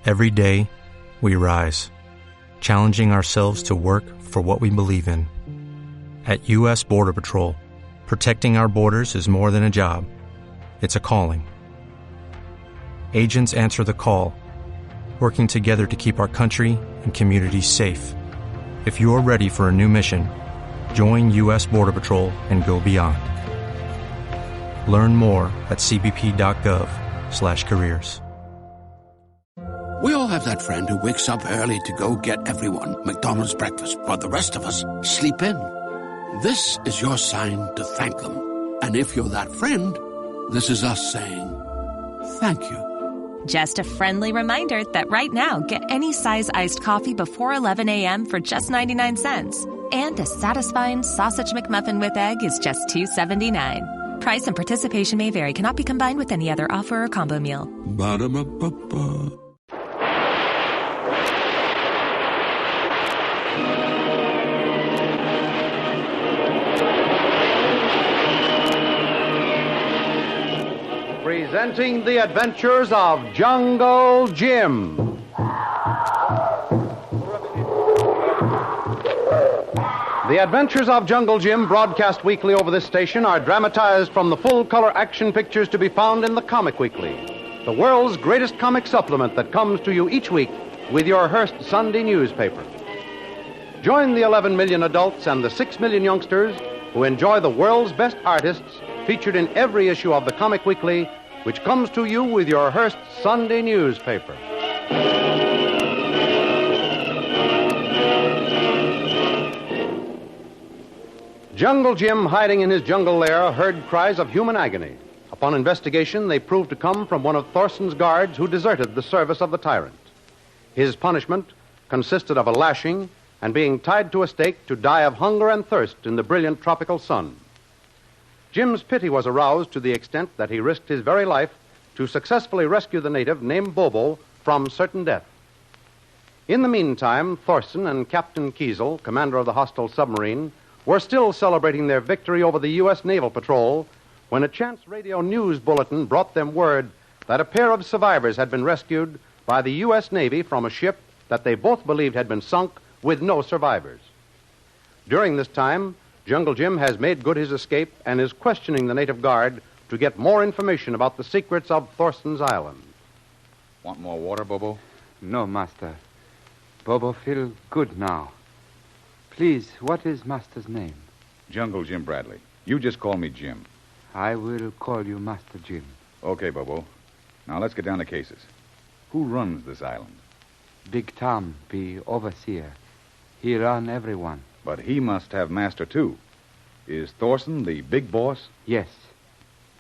Every day, we rise, challenging ourselves to work for what we believe in. At U.S. Border Patrol, protecting our borders is more than a job. It's a calling. Agents answer the call, working together to keep our country and communities safe. If you are ready for a new mission, join U.S. Border Patrol and go beyond. Learn more at cbp.gov/careers. We all have that friend who wakes up early to go get everyone McDonald's breakfast, while the rest of us sleep in. This is your sign to thank them. And if you're that friend, this is us saying thank you. Just a friendly reminder that right now, get any size iced coffee before 11 a.m. for just 99 cents. And a satisfying sausage McMuffin with egg is just $2.79. Price and participation may vary. Cannot be combined with any other offer or combo meal. Ba-da-ba-ba-ba. Presenting the adventures of Jungle Jim. The Adventures of Jungle Jim, broadcast weekly over this station, are dramatized from the full-color action pictures to be found in the Comic Weekly, the world's greatest comic supplement that comes to you each week with your Hearst Sunday newspaper. Join the 11 million adults and the 6 million youngsters who enjoy the world's best artists featured in every issue of the Comic Weekly, which comes to you with your Hearst Sunday newspaper. Jungle Jim, hiding in his jungle lair, heard cries of human agony. Upon investigation, they proved to come from one of Thorson's guards who deserted the service of the tyrant. His punishment consisted of a lashing and being tied to a stake to die of hunger and thirst in the brilliant tropical sun. Jim's pity was aroused to the extent that he risked his very life to successfully rescue the native named Bobo from certain death. In the meantime, Thorson and Captain Kiesel, commander of the hostile submarine, were still celebrating their victory over the U.S. Naval Patrol when a chance radio news bulletin brought them word that a pair of survivors had been rescued by the U.S. Navy from a ship that they both believed had been sunk with no survivors. During this time, Jungle Jim has made good his escape and is questioning the native guard to get more information about the secrets of Thorson's Island. Want more water, Bobo? No, Master. Bobo feel good now. Please, what is Master's name? Jungle Jim Bradley. You just call me Jim. I will call you Master Jim. Okay, Bobo. Now let's get down to cases. Who runs this island? Big Tom be overseer. He run everyone. But he must have master, too. Is Thorson the big boss? Yes.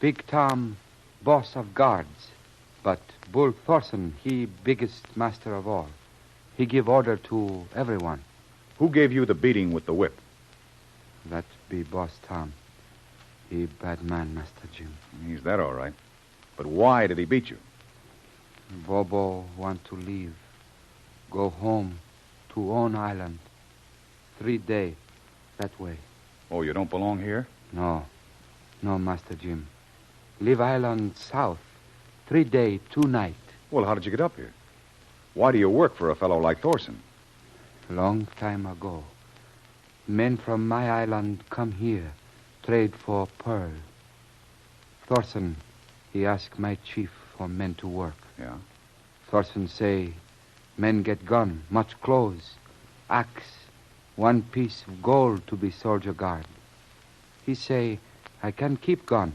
Big Tom, boss of guards. But Bull Thorson, he biggest master of all. He give order to everyone. Who gave you the beating with the whip? That be Boss Tom. He bad man, Master Jim. He's that all right. But why did he beat you? Bobo want to leave. Go home to own island. 3 days that way. Oh, you don't belong here? No, Master Jim. Leave island south. 3 days, 2 night. Well, how did you get up here? Why do you work for a fellow like Thorson? Long time ago, men from my island come here, trade for pearl. Thorson, he ask my chief for men to work. Yeah? Thorson say, men get gun, much clothes, axe, 1 piece of gold to be soldier guard. He say, I can keep gun,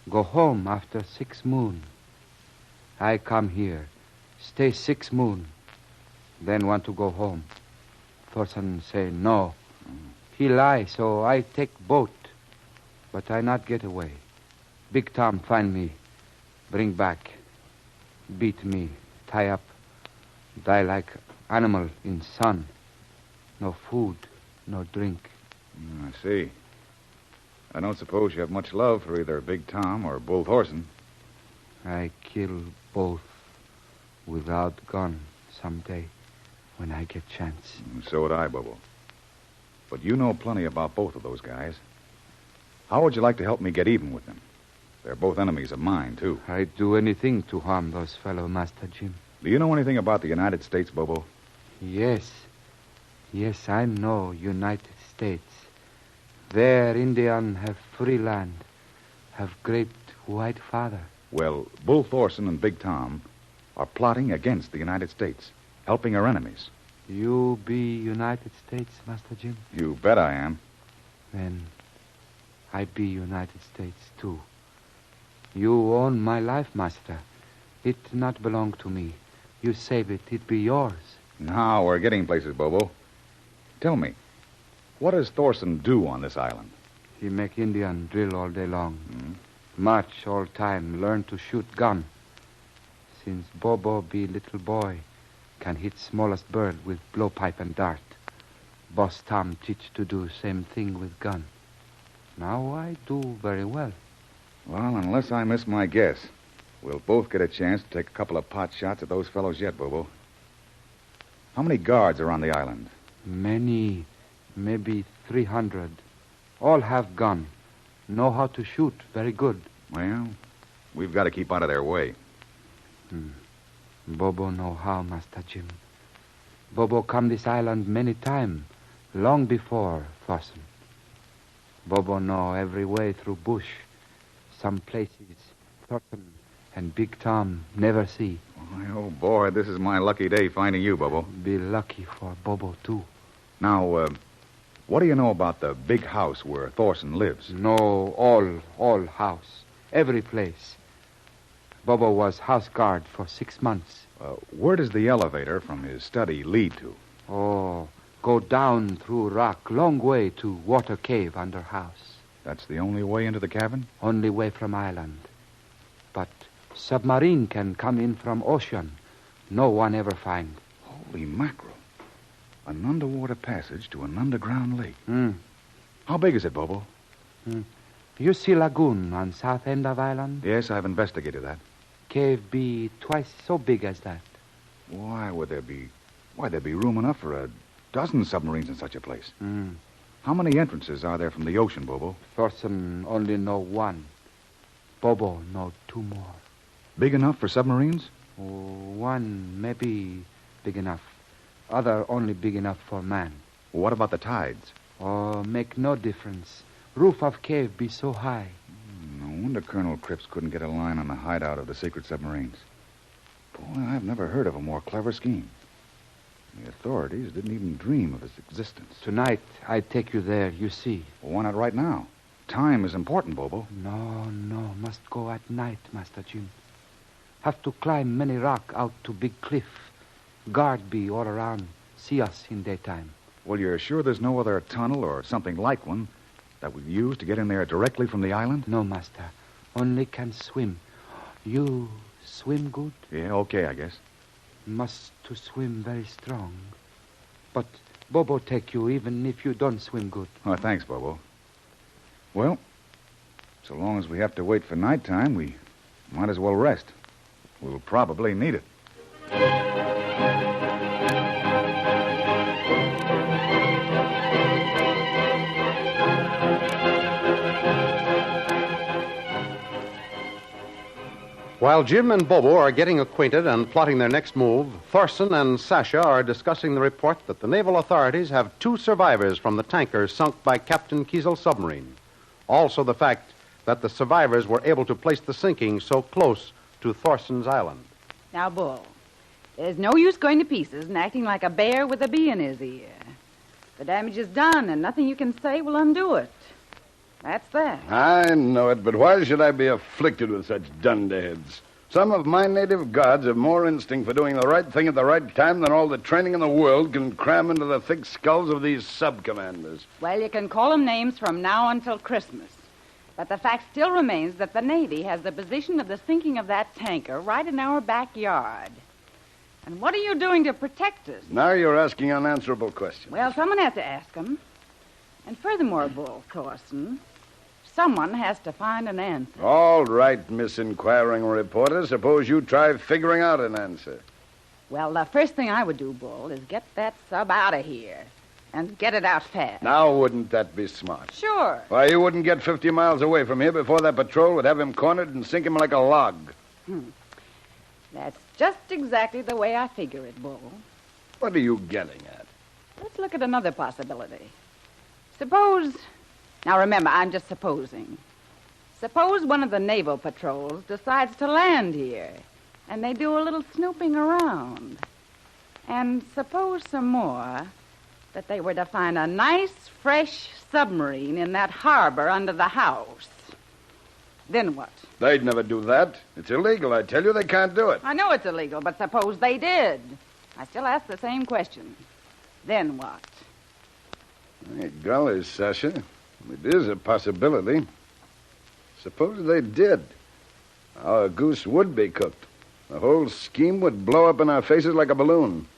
go home after 6 moon. I come here, stay 6 moon, then want to go home. Thorson say no. He lie, so I take boat. But I not get away. Big Tom find me, bring back, beat me, tie up, die like animal in sun. No food, no drink. I see. I don't suppose you have much love for either Big Tom or Bull Thorson. I kill both without gun someday. When I get chance. So would I, Bobo. But you know plenty about both of those guys. How would you like to help me get even with them? They're both enemies of mine, too. I'd do anything to harm those fellow, Master Jim. Do you know anything about the United States, Bobo? Yes. Yes, I know United States. There, Indian have free land, have great white father. Well, Bull Thorson and Big Tom are plotting against the United States, helping our enemies. You be United States, Master Jim? You bet I am. Then I be United States, too. You own my life, Master. It not belong to me. You save it, it be yours. Now we're getting places, Bobo. Tell me, what does Thorson do on this island? He make Indian drill all day long. March all time, learn to shoot gun. Since Bobo be little boy, can hit smallest bird with blowpipe and dart. Boss Tom teach to do same thing with gun. Now I do very well. Well, unless I miss my guess, we'll both get a chance to take a couple of pot shots at those fellows yet, Bobo. How many guards are on the island? Many, maybe 300. All have gun. Know how to shoot very good. Well, we've got to keep out of their way. Bobo know how, Master Jim. Bobo come this island many time, long before Thorson. Bobo know every way through bush. Some places Thorson and Big Tom never see. Oh, boy, this is my lucky day finding you, Bobo. Be lucky for Bobo, too. Now, what do you know about the big house where Thorson lives? Know all house. Every place. Bobo was house guard for 6 months. Where does the elevator from his study lead to? Oh, go down through rock, long way to water cave under house. That's the only way into the cabin? Only way from island. But submarine can come in from ocean. No one ever find. Holy mackerel. An underwater passage to an underground lake. Mm. How big is it, Bobo? You see lagoon on south end of island? Yes, I've investigated that. Cave be twice so big as that. Why'd there be room enough for a dozen submarines in such a place? How many entrances are there from the ocean, Bobo? Thorson only know one. Bobo know 2 more. Big enough for submarines? One maybe big enough. Other only big enough for man. What about the tides? Oh, make no difference. Roof of cave be so high. No wonder Colonel Cripps couldn't get a line on the hideout of the secret submarines. Boy, I've never heard of a more clever scheme. The authorities didn't even dream of its existence. Tonight, I take you there, you see. Well, why not right now? Time is important, Bobo. No, must go at night, Master Jim. Have to climb many rock out to big cliff. Guard be all around, see us in daytime. Well, you're sure there's no other tunnel or something like one that we'd use to get in there directly from the island? No, Master. Only can swim. You swim good? Yeah, okay, I guess. Must to swim very strong. But Bobo take you even if you don't swim good. Oh, thanks, Bobo. Well, so long as we have to wait for nighttime, we might as well rest. We'll probably need it. While Jim and Bobo are getting acquainted and plotting their next move, Thorson and Sasha are discussing the report that the naval authorities have 2 survivors from the tanker sunk by Captain Kiesel's submarine. Also the fact that the survivors were able to place the sinking so close to Thorson's island. Now, Bull, there's no use going to pieces and acting like a bear with a bee in his ear. The damage is done, and nothing you can say will undo it. That's that. I know it, but why should I be afflicted with such dunderheads? Some of my native gods have more instinct for doing the right thing at the right time than all the training in the world can cram into the thick skulls of these sub-commanders. Well, you can call them names from now until Christmas. But the fact still remains that the Navy has the position of the sinking of that tanker right in our backyard. And what are you doing to protect us? Now you're asking unanswerable questions. Well, someone has to ask them. And furthermore, Bull Thorson, someone has to find an answer. All right, Miss Inquiring Reporter. Suppose you try figuring out an answer. Well, the first thing I would do, Bull, is get that sub out of here. And get it out fast. Now, wouldn't that be smart? Sure. Why, you wouldn't get 50 miles away from here before that patrol would have him cornered and sink him like a log. That's just exactly the way I figure it, Bull. What are you getting at? Let's look at another possibility. Suppose... Now remember, I'm just supposing. Suppose one of the naval patrols decides to land here, and they do a little snooping around. And suppose some more that they were to find a nice, fresh submarine in that harbor under the house. Then what? They'd never do that. It's illegal. I tell you, they can't do it. I know it's illegal, but suppose they did. I still ask the same question. Then what? Hey, golly, Sasha. It is a possibility. Suppose they did. Our goose would be cooked. The whole scheme would blow up in our faces like a balloon.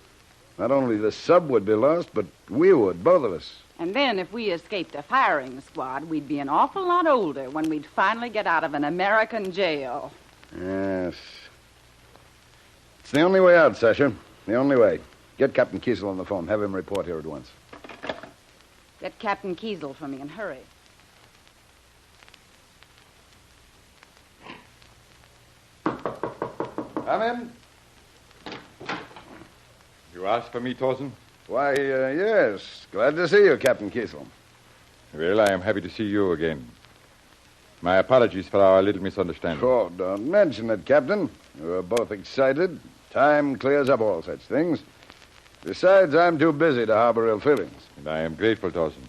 Not only the sub would be lost, but we would, both of us. And then if we escaped a firing squad, we'd be an awful lot older when we'd finally get out of an American jail. Yes. It's the only way out, Sasha. The only way. Get Captain Kiesel on the phone. Have him report here at once. Get Captain Kiesel for me and hurry. Come in. You asked for me, Tarzan? Why, yes. Glad to see you, Captain Kiesel. Well, I am happy to see you again. My apologies for our little misunderstanding. Oh, don't mention it, Captain. We were both excited. Time clears up all such things. Besides, I'm too busy to harbor ill feelings. And I am grateful, Tarzan.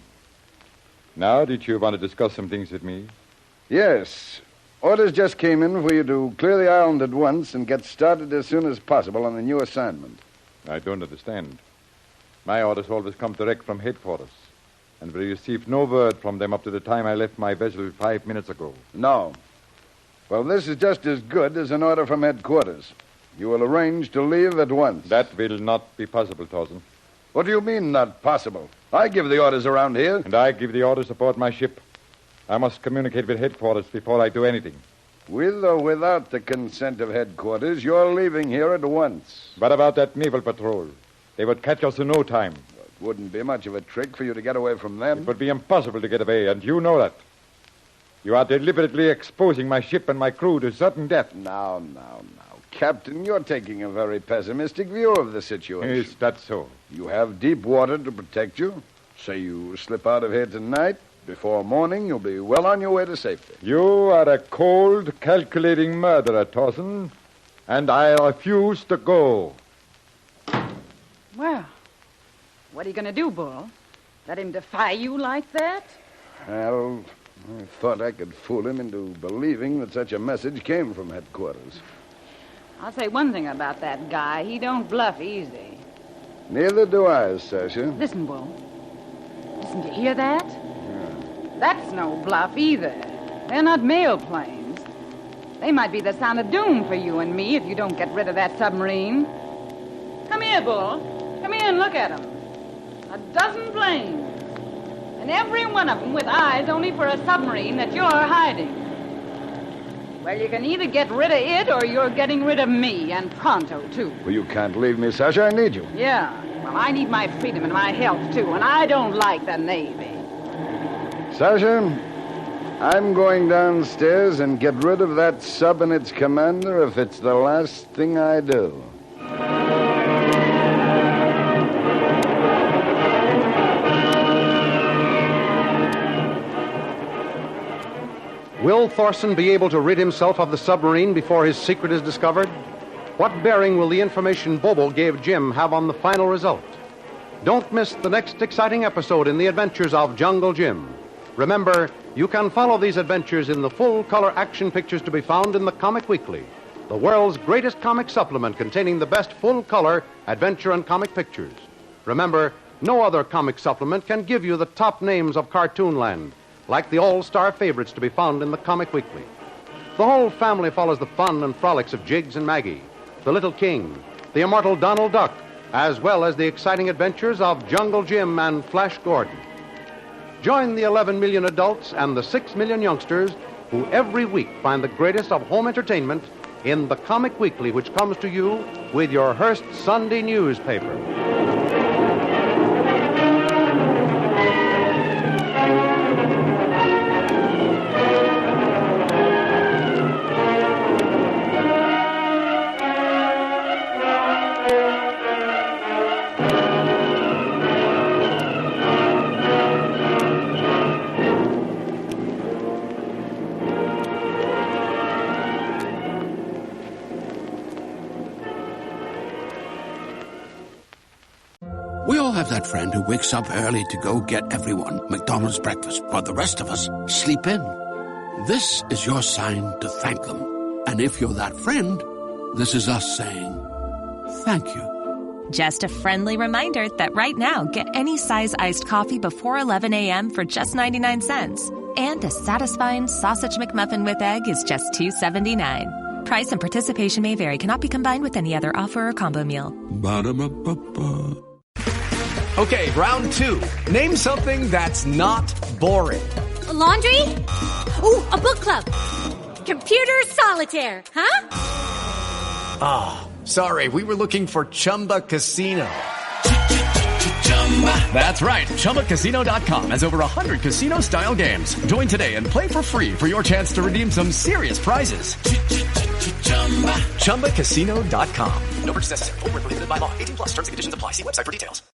Now, did you want to discuss some things with me? Yes. Orders just came in for you to clear the island at once and get started as soon as possible on the new assignment. I don't understand. My orders always come direct from headquarters, and we received no word from them up to the time I left my vessel 5 minutes ago. No. Well, this is just as good as an order from headquarters. You will arrange to leave at once. That will not be possible, Tarzan. What do you mean, not possible? I give the orders around here. And I give the orders aboard my ship. I must communicate with headquarters before I do anything. With or without the consent of headquarters, you're leaving here at once. What about that naval patrol? They would catch us in no time. It wouldn't be much of a trick for you to get away from them. It would be impossible to get away, and you know that. You are deliberately exposing my ship and my crew to certain death. Now. Captain, you're taking a very pessimistic view of the situation. Is that so? You have deep water to protect you. Say you slip out of here tonight. Before morning, you'll be well on your way to safety. You are a cold, calculating murderer, Tarzan, and I refuse to go. Well, what are you going to do, Bull? Let him defy you like that? Well, I thought I could fool him into believing that such a message came from headquarters. I'll say one thing about that guy. He don't bluff easy. Neither do I, Sasha. Listen, Bull. Listen, do you hear that? That's no bluff either. They're not mail planes. They might be the sound of doom for you and me if you don't get rid of that submarine. Come here, Bull. Come here and look at them. 12 planes. And every one of them with eyes only for a submarine that you're hiding. Well, you can either get rid of it or you're getting rid of me, and pronto, too. Well, you can't leave me, Sasha. I need you. Yeah. Well, I need my freedom and my health, too, and I don't like the Navy. Sasha, I'm going downstairs and get rid of that sub and its commander if it's the last thing I do. Will Thorson be able to rid himself of the submarine before his secret is discovered? What bearing will the information Bobo gave Jim have on the final result? Don't miss the next exciting episode in the adventures of Jungle Jim. Remember, you can follow these adventures in the full-color action pictures to be found in the Comic Weekly, the world's greatest comic supplement containing the best full-color adventure and comic pictures. Remember, no other comic supplement can give you the top names of Cartoonland, like the all-star favorites to be found in the Comic Weekly. The whole family follows the fun and frolics of Jiggs and Maggie, the Little King, the immortal Donald Duck, as well as the exciting adventures of Jungle Jim and Flash Gordon. Join the 11 million adults and the 6 million youngsters who every week find the greatest of home entertainment in the Comic Weekly, which comes to you with your Hearst Sunday newspaper. We all have that friend who wakes up early to go get everyone McDonald's breakfast, while the rest of us sleep in. This is your sign to thank them. And if you're that friend, this is us saying thank you. Just a friendly reminder that right now, get any size iced coffee before 11 a.m. for just 99 cents. And a satisfying sausage McMuffin with egg is just $2.79. Price and participation may vary. Cannot be combined with any other offer or combo meal. Ba-da-ba-ba-ba. Okay, round two. Name something that's not boring. A laundry? Ooh, a book club. Computer solitaire, huh? Ah, sorry, we were looking for Chumba Casino. That's right, ChumbaCasino.com has over 100 casino-style games. Join today and play for free for your chance to redeem some serious prizes. ChumbaCasino.com. No purchase necessary. Void where prohibited by law. 18+ terms and conditions apply. See website for details.